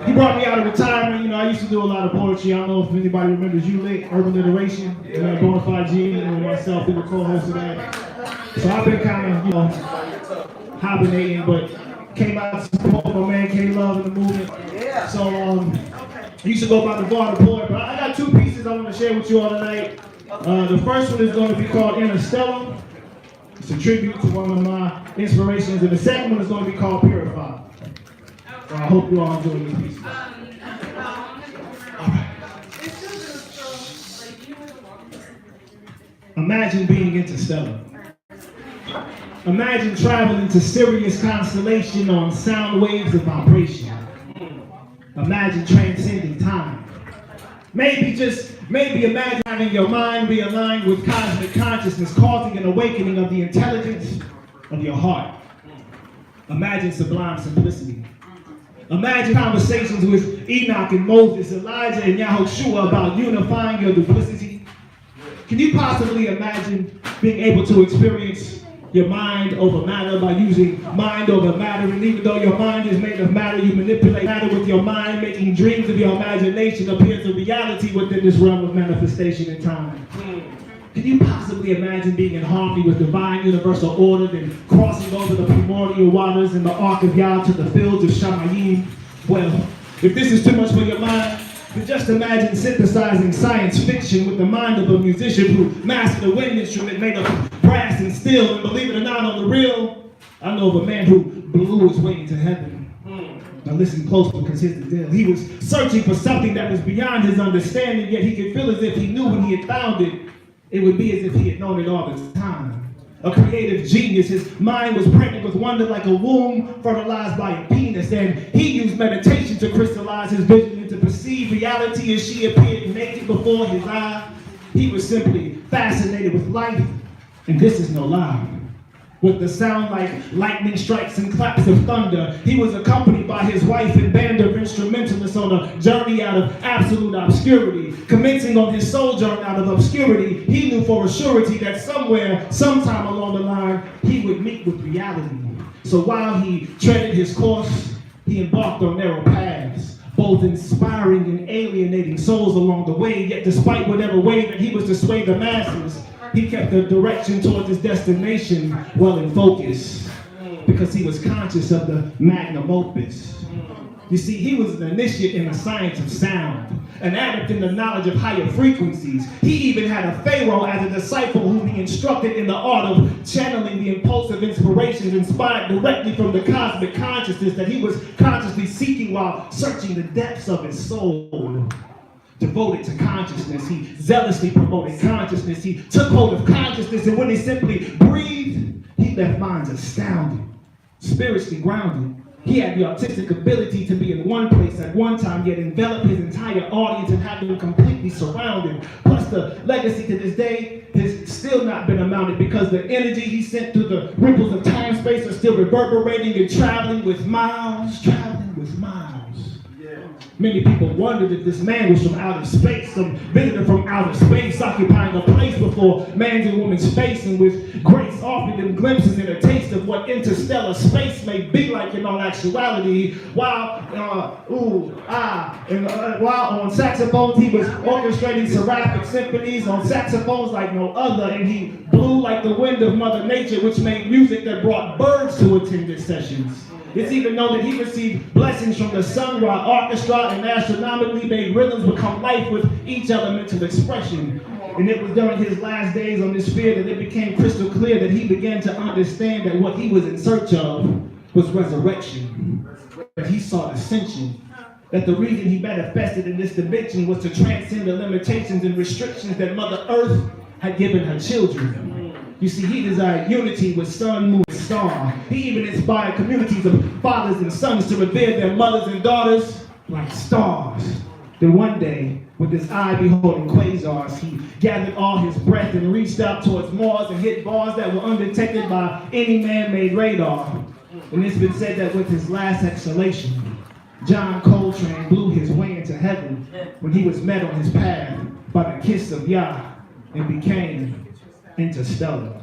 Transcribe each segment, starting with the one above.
He brought me out of retirement. You know, I used to do a lot of poetry. I don't know if anybody remembers ULIT, Urban Literation. Bonafide G and myself, we were co-hosts of that. So I've been kind of, hibernating, but came out to support my man K Love in the movement. So I used to go by the bar to poet, but I got two pieces I want to share with you all tonight. The first one is going to be called Interstellar. It's a tribute to one of my inspirations, and the second one is going to be called Purify. So I hope you all enjoy this piece. All right. Imagine being interstellar. Imagine traveling to Sirius constellation on sound waves of vibration. Imagine transcending time. Maybe imagine having your mind be aligned with cosmic consciousness, causing an awakening of the intelligence of your heart. Imagine sublime simplicity. Imagine conversations with Enoch and Moses, Elijah and Yahushua about unifying your duplicity. Can you possibly imagine being able to experience your mind over matter by using mind over matter? And even though your mind is made of matter, you manipulate matter with your mind, making dreams of your imagination appear to reality within this realm of manifestation and time. Can you possibly imagine being in harmony with divine universal order, then crossing over the primordial waters in the Ark of Yah to the fields of Shamayim? Well, if this is too much for your mind, then just imagine synthesizing science fiction with the mind of a musician who mastered a wind instrument made of brass and steel. And believe it or not, on the real, I know of a man who blew his way into heaven. Now listen closely, because here's the deal. He was searching for something that was beyond his understanding, yet he could feel as if he knew when he had found it, it would be as if he had known it all the time. A creative genius, his mind was pregnant with wonder like a womb fertilized by a penis, and he used meditation to crystallize his vision and to perceive reality as she appeared naked before his eyes. He was simply fascinated with life, and this is no lie. With the sound like lightning strikes and claps of thunder, he was accompanied by his wife and band of instrumentalists on a journey out of absolute obscurity. Commencing on his sojourn out of obscurity, he knew for a surety that somewhere, sometime along the line, he would meet with reality. So while he treaded his course, he embarked on narrow paths, both inspiring and alienating souls along the way. Yet despite whatever way that he was to sway the masses, he kept the direction towards his destination well in focus, because he was conscious of the magnum opus. You see, he was an initiate in the science of sound, an adept in the knowledge of higher frequencies. He even had a pharaoh as a disciple whom he instructed in the art of channeling the impulsive inspirations inspired directly from the cosmic consciousness that he was consciously seeking while searching the depths of his soul. Devoted to consciousness, he zealously promoted consciousness. He took hold of consciousness, and when he simply breathed, he left minds astounded, spiritually grounded. He had the artistic ability to be in one place at one time, yet envelop his entire audience and have them completely surrounded. Plus, the legacy to this day has still not been amounted, because the energy he sent through the ripples of time space are still reverberating and traveling with miles. Many people wondered if this man was from outer space, some visitor from outer space occupying a place before man's and woman's face, and with grace offered them glimpses and a taste of what interstellar space may be like in all actuality. While on saxophones he was orchestrating seraphic symphonies on saxophones like no other, and he blew like the wind of Mother Nature, which made music that brought birds to attend his sessions. It's even known that he received blessings from the Sun Ra Orchestra and astronomically made rhythms become life with each elemental expression. And it was during his last days on this sphere that it became crystal clear that he began to understand that what he was in search of was resurrection. That he sought ascension. That the reason he manifested in this dimension was to transcend the limitations and restrictions that Mother Earth had given her children. You see, he desired unity with sun, moon, and star. He even inspired communities of fathers and sons to revere their mothers and daughters like stars. Then one day, with his eye beholding quasars, he gathered all his breath and reached out towards Mars and hit bars that were undetected by any man-made radar. And it's been said that with his last exhalation, John Coltrane blew his way into heaven when he was met on his path by the kiss of Yah and became interstellar.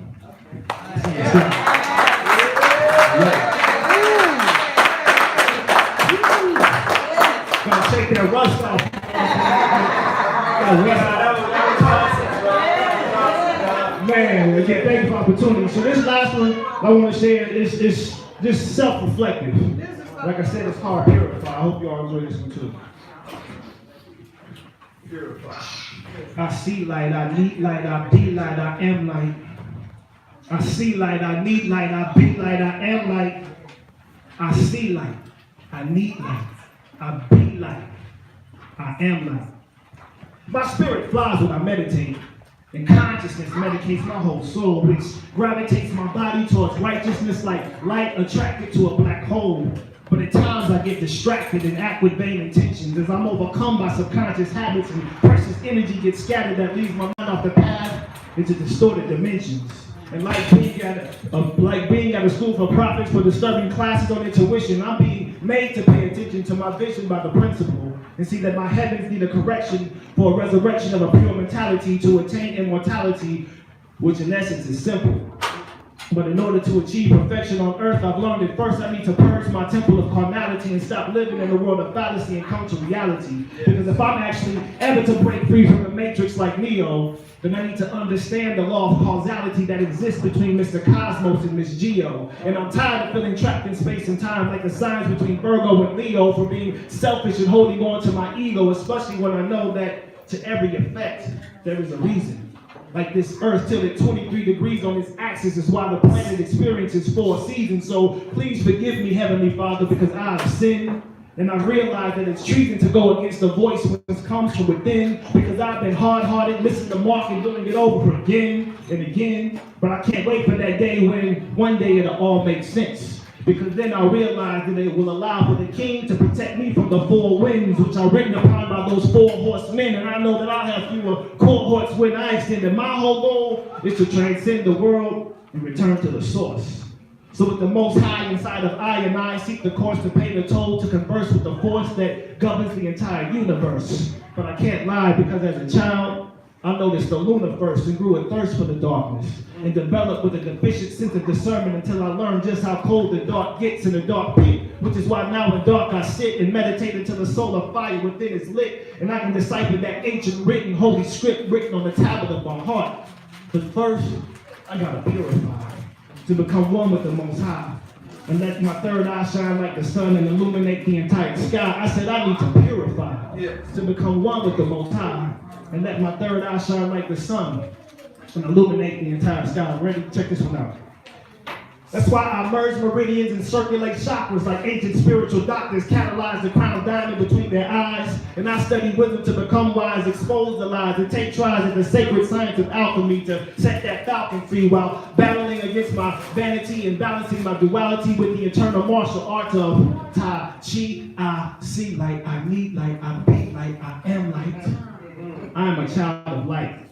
shake that rust off. Man, again, thank you for the opportunity. So this last one I want to share is just self-reflective. Like I said, it's called Purify. I hope you all enjoy this one too. Purify. I see light, I need light, I be light, I am light. I see light, I need light, I be light, I am light. I see light, I need light, I be light, I am light. My spirit flies when I meditate, and consciousness medicates my whole soul, which gravitates my body towards righteousness like light attracted to a black hole. But at times I get distracted and act with vain intentions as I'm overcome by subconscious habits and precious energy gets scattered that leaves my mind off the path into distorted dimensions. And like being at a school for prophets for disturbing classes on intuition, I'm being made to pay attention to my vision by the principle and see that my heavens need a correction for a resurrection of a pure mentality to attain immortality, which in essence is simple. But in order to achieve perfection on earth, I've learned that first I need to purge my temple of carnality and stop living in the world of fallacy and come to reality. Because if I'm actually ever to break free from the matrix like Neo, then I need to understand the law of causality that exists between Mr. Cosmos and Miss Geo. And I'm tired of feeling trapped in space and time like the signs between Virgo and Leo for being selfish and holding on to my ego, especially when I know that to every effect, there is a reason. Like this earth tilted 23 degrees on its axis is why the planet experiences 4 seasons. So please forgive me, Heavenly Father, because I have sinned. And I realize that it's treason to go against the voice which comes from within, because I've been hard-hearted, listening to Mark and doing it over again and again. But I can't wait for that day when one day it'll all make sense. Because then I'll realize that it will allow for the king to protect me from the 4 winds, which are written upon by those 4 horsemen. And I know that I'll have fewer cohorts when I extend. And my whole goal is to transcend the world and return to the source. So with the Most High inside of I seek the course to pay the toll to converse with the force that governs the entire universe. But I can't lie, because as a child, I noticed the lunar first and grew a thirst for the darkness and developed with a deficient sense of discernment until I learned just how cold the dark gets in the dark pit, which is why now in dark I sit and meditate until the solar fire within is lit and I can decipher that ancient written holy script written on the tablet of my heart. But first, I gotta purify to become one with the Most High and let my third eye shine like the sun and illuminate the entire sky. I said I need to purify to become one with the Most High and let my third eye shine like the sun and illuminate the entire sky. Ready? Check this one out. That's why I merge meridians and circulate chakras like ancient spiritual doctors catalyze the crown of diamond between their eyes. And I study wisdom to become wise, expose the lies, and take tries at the sacred science of alchemy to set that falcon free while battling against my vanity and balancing my duality with the eternal martial art of Tai Chi. I see light, I need light, I be light, I am light. I am a child of light,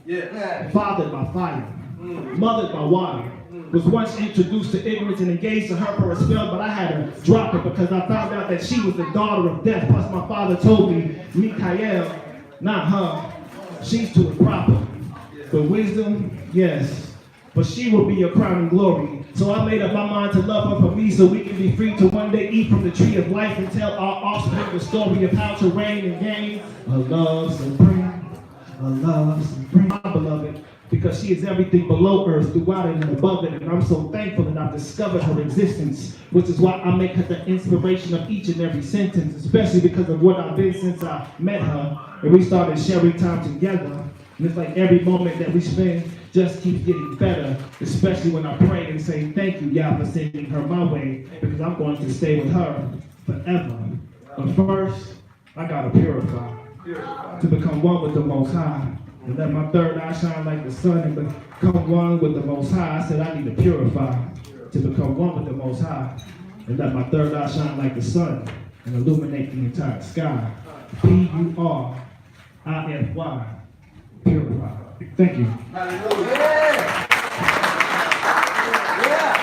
fathered by fire, mothered by water. Was once introduced to ignorance and engaged to her for a spell, but I had to drop it because I found out that she was the daughter of death. Plus my father told me, Mikael, not her, she's too improper. But wisdom, yes, but she will be your crown and glory. So I made up my mind to love her for me so we can be free to one day eat from the tree of life and tell our offspring the story of how to reign and gain a love supreme, my beloved. Because she is everything below earth, throughout it and above it. And I'm so thankful that I've discovered her existence, which is why I make her the inspiration of each and every sentence, especially because of what I've been since I met her. And we started sharing time together. And it's like every moment that we spend just keeps getting better, especially when I pray and say, thank you, Yah, for sending her my way, because I'm going to stay with her forever. But first, I gotta purify to become one with the Most High. And let my third eye shine like the sun and become one with the Most High. I said I need to purify to become one with the Most High. And let my third eye shine like the sun and illuminate the entire sky. Purify. Purify. Thank you. Hallelujah. Yeah.